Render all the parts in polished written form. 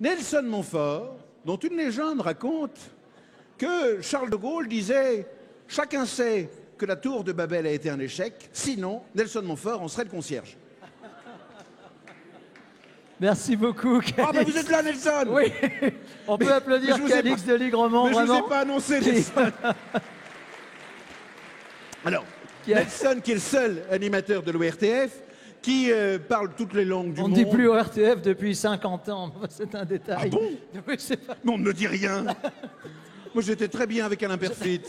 Nelson Montfort, dont une légende raconte que Charles de Gaulle disait « Chacun sait que la tour de Babel a été un échec, sinon Nelson Montfort en serait le concierge. » Merci beaucoup, Ah Calix. ben vous êtes là, Nelson. Oui, on peut applaudir Calix de Ligremont, Mais je vraiment. vous ai pas annoncé, Nelson. Alors, Nelson, qui est le seul animateur de l'ORTF, qui parle toutes les langues du On monde. ne dit plus ORTF depuis 50 ans, c'est un détail. Ah bon? Oui, c'est pas... Mais on ne me dit rien. Moi, j'étais très bien avec Alain Perfit.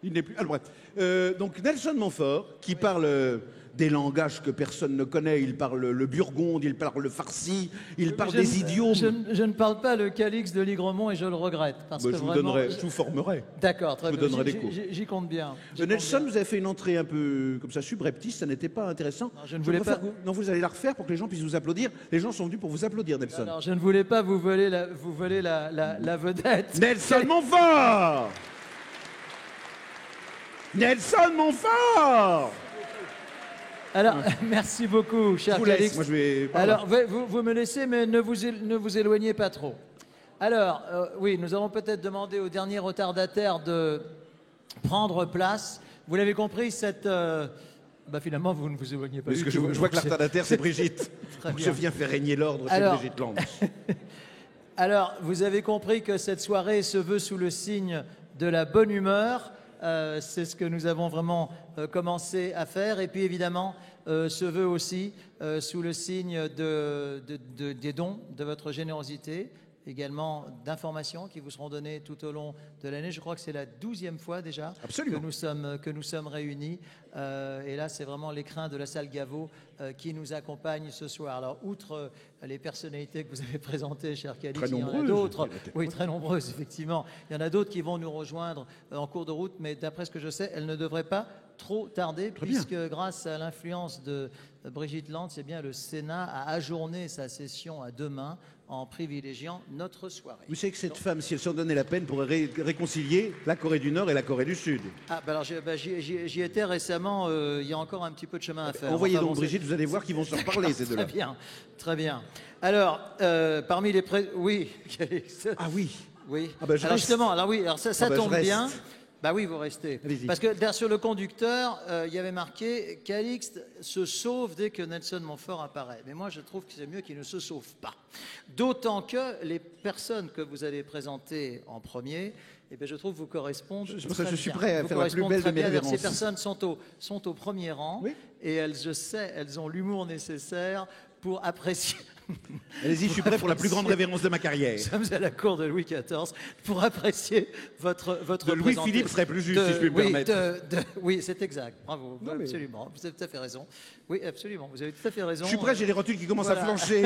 Il n'est plus... Alors, bref. Donc, Nelson Montfort, qui parle des langages que personne ne connaît. Il parle le burgonde, il parle le farsi, il parle des idiomes. Je ne parle pas le Calix de Ligremont et je le regrette. Parce que Je vous vraiment, donnerai, je vous formerai. D'accord, très Je vous bien. donnerai des cours. J'y compte bien. Nelson, vous avez fait une entrée un peu comme ça, subreptice, ça n'était pas intéressant. Non, je ne voulais pas. Non, vous allez la refaire pour que les gens puissent vous applaudir. Les gens sont venus pour vous applaudir, Nelson. Alors, je ne voulais pas vous voler la vedette. Nelson Montfort. Nelson Montfort. Alors, merci beaucoup, cher Je vous Calix. laisse, moi je vais... Alors, vous me laissez, mais ne vous éloignez pas trop. Alors, oui, nous allons peut-être demander au dernier retardataire de prendre place. Vous l'avez compris, cette... finalement, vous ne vous éloignez pas Parce du que tout. je vois que la retardataire, c'est Brigitte. Très Donc bien. je viens faire régner l'ordre chez Alors- Brigitte Land. Alors, vous avez compris que cette soirée se veut sous le signe de la bonne humeur. C'est ce que nous avons vraiment commencé à faire. Et puis, évidemment, se veut aussi sous le signe des dons, de votre générosité, également d'informations qui vous seront données tout au long de l'année. Je crois que c'est la 12e fois déjà Absolument. que nous sommes réunis. Et là, c'est vraiment l'écrin de la salle Gaveau qui nous accompagne ce soir. Alors, outre les personnalités que vous avez présentées, cher Calix, Très il y en a nombreuses. d'autres. Oui, très nombreuses, effectivement. Il y en a d'autres qui vont nous rejoindre en cours de route, mais d'après ce que je sais, elles ne devraient pas trop tarder, puisque grâce à l'influence de Brigitte Land, c'est bien le Sénat a ajourné sa session à demain en privilégiant notre soirée. Vous savez que cette femme, si elle s'en donnait la peine, pourrait réconcilier la Corée du Nord et la Corée du Sud. Ah, alors j'y étais récemment, il y a encore un petit peu de chemin à faire. Envoyez Enfin, donc bon, Brigitte, vous allez voir qu'ils vont se reparler, ces deux-là. Très bien, très bien. Alors, parmi les... Oui, Calix. Ah oui. Oui. Ah ben, je alors reste. justement, alors oui, alors ça Ah ben, je tombe reste. bien. Bah oui, vous restez. Allez-y. Parce que derrière, sur le conducteur, il y avait marqué Calixte se sauve dès que Nelson Montfort apparaît. Mais moi, je trouve que c'est mieux qu'il ne se sauve pas. D'autant que les personnes que vous allez présenter en premier, eh bien, je trouve vous correspondent. C'est pour ça que très je suis bien. prêt à Vous faire la plus correspondent belle très de mes bien. révérences. Ces personnes sont au premier rang Oui. et elles, je sais, elles ont l'humour nécessaire pour apprécier. Allez-y, je suis prêt pour la plus grande révérence de ma carrière. Nous sommes à la cour de Louis XIV pour apprécier votre De Louis-Philippe serait plus juste, si je puis me permettre. Oui, c'est exact. Bravo. Non, mais- Absolument. Vous avez tout à fait raison. Oui, absolument. Vous avez tout à fait raison. Je suis prêt, j'ai les rotules qui commencent Voilà. à flancher.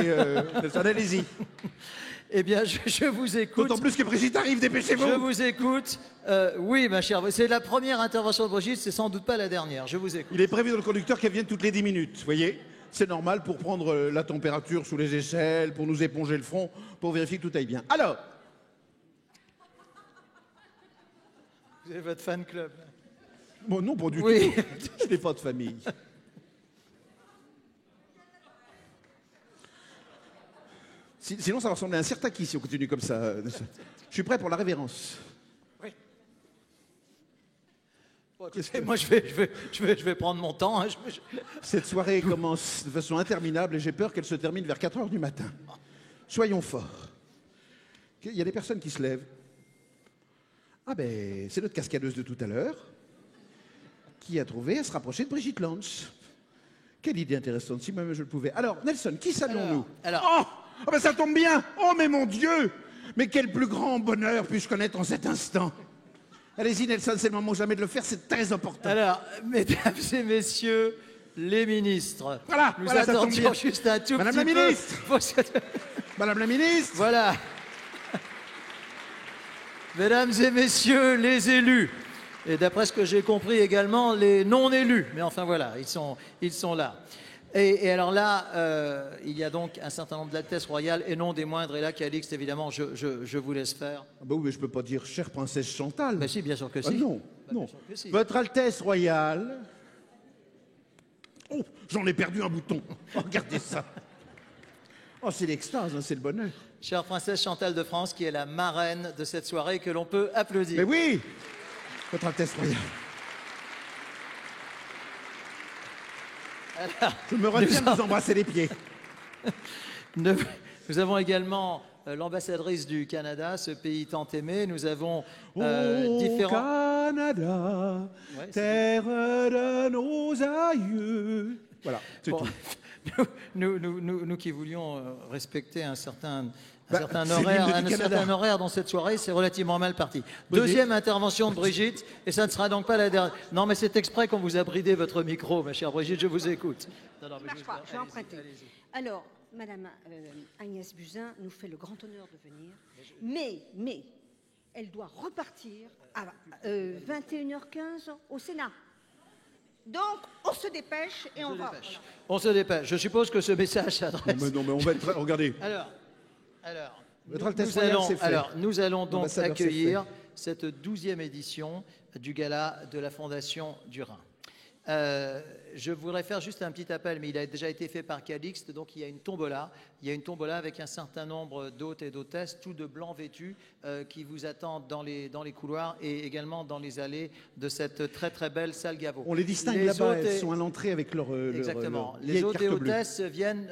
Nelson, allez-y. Eh bien, je vous écoute. D'autant plus que Brigitte arrive, Je dépêchez-vous. vous écoute. Oui, ma chère. C'est la première intervention de Brigitte, c'est sans doute pas la dernière. Je vous écoute. Il est prévu dans le conducteur qu'elle vienne toutes les 10 minutes, vous voyez. C'est normal pour prendre la température sous les aisselles, pour nous éponger le front, pour vérifier que tout aille bien. Alors, Vous avez votre fan club. bon, non, pas du Oui. tout. Je n'ai pas de famille. Sinon, ça va ressembler à un Sirtaki si on continue comme ça. Je suis prêt pour la révérence. Bon, écoutez, moi, je vais prendre mon temps. Hein. Cette soirée commence de façon interminable et j'ai peur qu'elle se termine vers 4 heures du matin. Soyons forts. Il y a des personnes qui se lèvent. Ah ben, c'est notre cascadeuse de tout à l'heure qui a trouvé à se rapprocher de Brigitte Lance. Quelle idée intéressante, si même je le pouvais. Alors, Nelson, qui saluons-nous? Oh ben ça tombe bien. Oh mais mon Dieu. Mais quel plus grand bonheur puis-je connaître en cet instant. Allez-y Nelson, c'est le moment jamais de le faire, c'est très important. Alors, mesdames et messieurs, les ministres. Voilà, nous voilà, ça tombe attendions bien. juste un tout Madame petit la peu. ministre. Madame la ministre. Voilà. Mesdames et messieurs, les élus. Et d'après ce que j'ai compris également, les non-élus. Mais enfin voilà, ils sont là. Et alors là, il y a donc un certain nombre d'altesses royales, et non des moindres. Et là, Calixte, évidemment, je vous laisse faire. Ah bah oui, mais je peux pas dire chère princesse Chantal. Ben si, bien sûr que Ah si. non, Bah, non. bien sûr que si. Votre Altesse royale. Oh, j'en ai perdu un bouton. Oh, regardez ça. Oh, c'est l'extase, hein, c'est le bonheur. Chère princesse Chantal de France, qui est la marraine de cette soirée, que l'on peut applaudir. Mais oui, Votre Altesse Royale. Alors, Je me retiens de vous embrasser les pieds. nous avons également l'ambassadrice du Canada, ce pays tant aimé. Nous avons différents... Canada, Ouais, terre de nos aïeux. Voilà, c'est Bon, tout. nous qui voulions respecter un certain C'est l'hymne du Canada. certain horaire dans cette soirée, c'est relativement mal parti. Oui, Deuxième intervention de Brigitte, et ça ne sera donc pas la dernière. Non, mais c'est exprès qu'on vous a bridé votre micro, ma chère Brigitte, je vous écoute. Non, non, mais Je vais emprunter. Alors, Madame Agnès Buzyn nous fait le grand honneur de venir, mais elle doit repartir à 21h15 au Sénat. Donc, on se dépêche et on va. On se dépêche. Je suppose que ce message s'adresse... Non, mais on va être... Regardez. Alors, Votre Altesse Royale, c'est fait. nous allons donc L'ambassadeur, c'est accueillir fait. cette 12e édition du gala de la Fondation du Rhin. Je voudrais faire juste un petit appel, mais il a déjà été fait par Calixte, donc il y a une tombola. Il y a une tombola avec un certain nombre d'hôtes et d'hôtesses, tout de blanc vêtus, qui vous attendent dans les couloirs et également dans les allées de cette très très belle salle Gaveau. On les distingue là-bas, elles sont à l'entrée avec leur Exactement. leur Les vieille hôtes et carte bleue. hôtesses viennent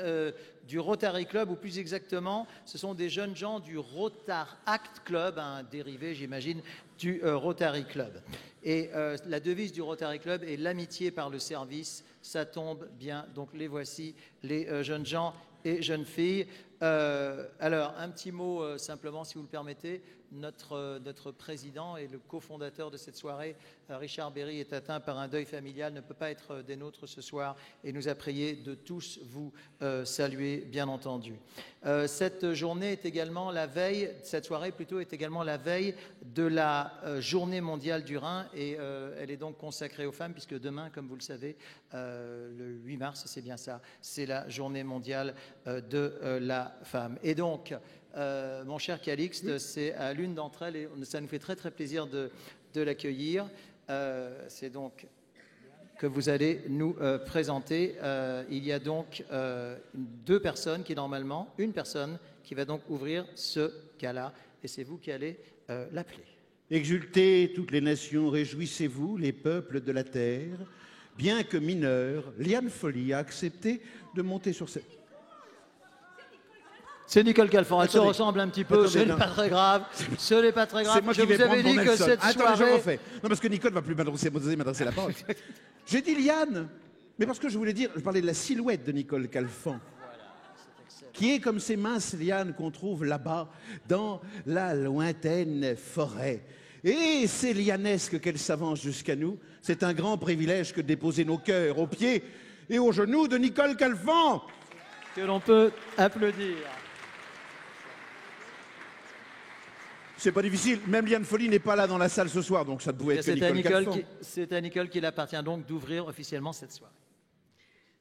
du Rotary Club, ou plus exactement, ce sont des jeunes gens du Rotar Act Club, un dérivé, j'imagine, du Rotary Club. Et la devise du Rotary Club est l'amitié par le service. Ça tombe bien, donc les voici, les jeunes gens et jeunes filles. Alors, un petit mot simplement, si vous le permettez. Notre président et le cofondateur de cette soirée, Richard Berry, est atteint par un deuil familial, ne peut pas être des nôtres ce soir et nous a prié de tous vous saluer, bien entendu. Cette journée est également la veille, cette soirée plutôt est également la veille de la journée mondiale du Rhin et elle est donc consacrée aux femmes puisque demain, comme vous le savez, le 8 mars, c'est bien ça, c'est la journée mondiale de la femme. Et donc, mon cher Calixte, c'est à l'une d'entre elles et ça nous fait très très plaisir de l'accueillir. C'est donc que vous allez nous présenter. Il y a donc deux personnes qui normalement, une personne qui va donc ouvrir ce gala et c'est vous qui allez l'appeler. Exultez toutes les nations, réjouissez-vous les peuples de la terre. Bien que mineur, Liane Folly a accepté de monter sur cette... C'est Nicole Calfan, elle se Attendez. ressemble un petit peu, Attendez, ce n'est non. pas très grave, ce n'est pas très grave. C'est moi Je qui vais vous avais prendre mon dit que Nelson. cette Attendez, je soirée... refais. Non, parce que Nicole va plus m'adresser la parole. J'ai dit Liane, mais parce que je voulais dire, je parlais de la silhouette de Nicole Calfan, qui est comme ces minces lianes qu'on trouve là-bas, dans la lointaine forêt. Et c'est lianesque qu'elle s'avance jusqu'à nous. C'est un grand privilège que de déposer nos cœurs aux pieds et aux genoux de Nicole Calfan. Que l'on peut applaudir. C'est pas difficile, même Liane Folly n'est pas là dans la salle ce soir, donc ça ne pouvait être que Nicole Calfan. C'est à Nicole qu'il appartient donc d'ouvrir officiellement cette soirée.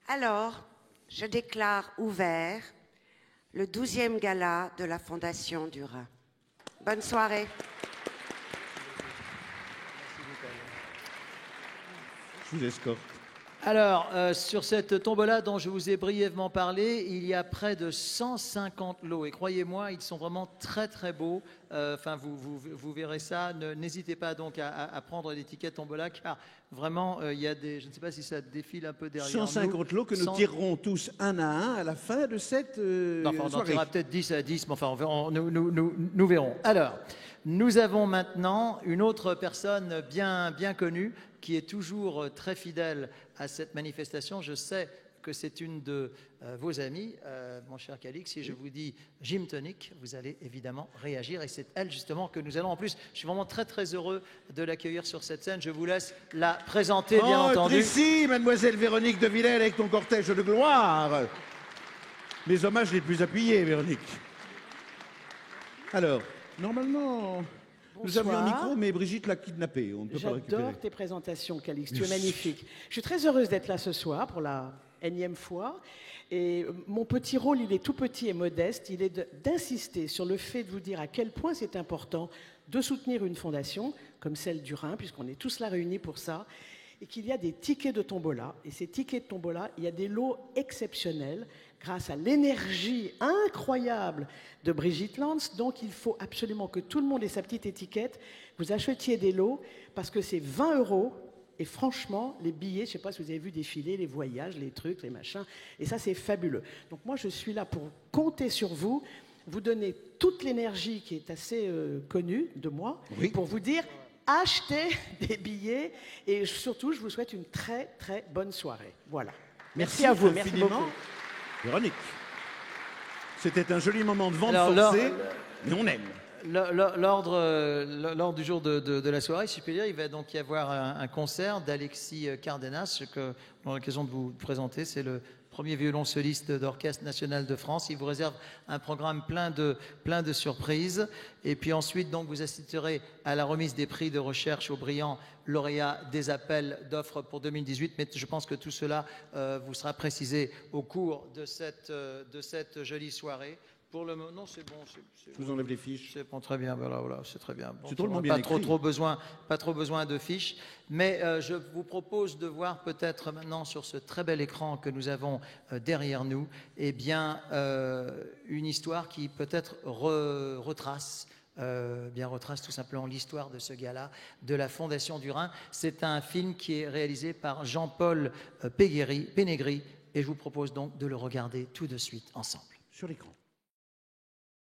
Alors, je déclare ouvert le 12e gala de la Fondation du Rhin. Bonne soirée. Je vous escorte. Alors, sur cette tombola dont je vous ai brièvement parlé, il y a près de 150 lots. Et croyez-moi, ils sont vraiment très très beaux. Enfin, vous verrez ça. N'hésitez pas donc à prendre l'étiquette tombola, car vraiment, il y a des... Je ne sais pas si ça défile un peu derrière 150 nous. lots que nous tirerons tous un à la fin de cette Enfin, on en soirée. tirera peut-être 10 à 10, mais enfin, nous verrons. Alors, nous avons maintenant une autre personne bien connue qui est toujours très fidèle à cette manifestation. Je sais que c'est une de vos amies, mon cher Calix. Si je vous dis Gym Tonic, vous allez évidemment réagir. Et c'est elle, justement, que nous allons... En plus, je suis vraiment très, très heureux de l'accueillir sur cette scène. Je vous laisse la présenter, bien entendu. Ici, mademoiselle Véronique de Villèle, avec ton cortège de gloire. Les hommages les plus appuyés, Véronique. Alors, normalement... Nous avions un micro, mais Brigitte l'a kidnappé. On ne peut pas le récupérer. J'adore tes présentations, Calix. Tu es magnifique. Je suis très heureuse d'être là ce soir pour la énième fois. Et mon petit rôle, il est tout petit et modeste. Il est d'insister sur le fait de vous dire à quel point c'est important de soutenir une fondation comme celle du Rhin, puisqu'on est tous là réunis pour ça, et qu'il y a des tickets de tombola. Et ces tickets de tombola, il y a des lots exceptionnels grâce à l'énergie incroyable de Brigitte Lantz. Donc, il faut absolument que tout le monde ait sa petite étiquette. Vous achetiez des lots parce que c'est 20 €. Et franchement, les billets, je ne sais pas si vous avez vu défiler, les voyages, les trucs, les machins. Et ça, c'est fabuleux. Donc, moi, je suis là pour compter sur vous, vous donner toute l'énergie qui est assez connue de moi, Oui. pour vous dire achetez des billets. Et surtout, je vous souhaite une très, très bonne soirée. Voilà. Merci à vous. Merci infiniment, beaucoup. Véronique. C'était un joli moment de vente Alors, forcée, mais on aime. L'ordre du jour de la soirée, si je puis dire, il va donc y avoir un concert d'Alexis Cardenas, que on a l'occasion de vous présenter. C'est le premier violoncelliste d'Orchestre national de France. Il vous réserve un programme plein de surprises. Et puis ensuite, donc, vous assisterez à la remise des prix de recherche aux brillants lauréats des appels d'offres pour 2018. Mais je pense que tout cela vous sera précisé au cours de cette jolie soirée. Pour le moment, non, c'est bon. Je vous enlève les fiches. C'est bon, très bien, voilà, c'est très bien. Bon, C'est drôlement bien écrit. pas trop besoin de fiches. Mais je vous propose de voir peut-être maintenant sur ce très bel écran que nous avons derrière nous, eh bien, une histoire qui peut-être retrace tout simplement l'histoire de ce gala, de la Fondation du Rhin. C'est un film qui est réalisé par Jean-Paul Pénégry, et je vous propose donc de le regarder tout de suite ensemble. Sur l'écran.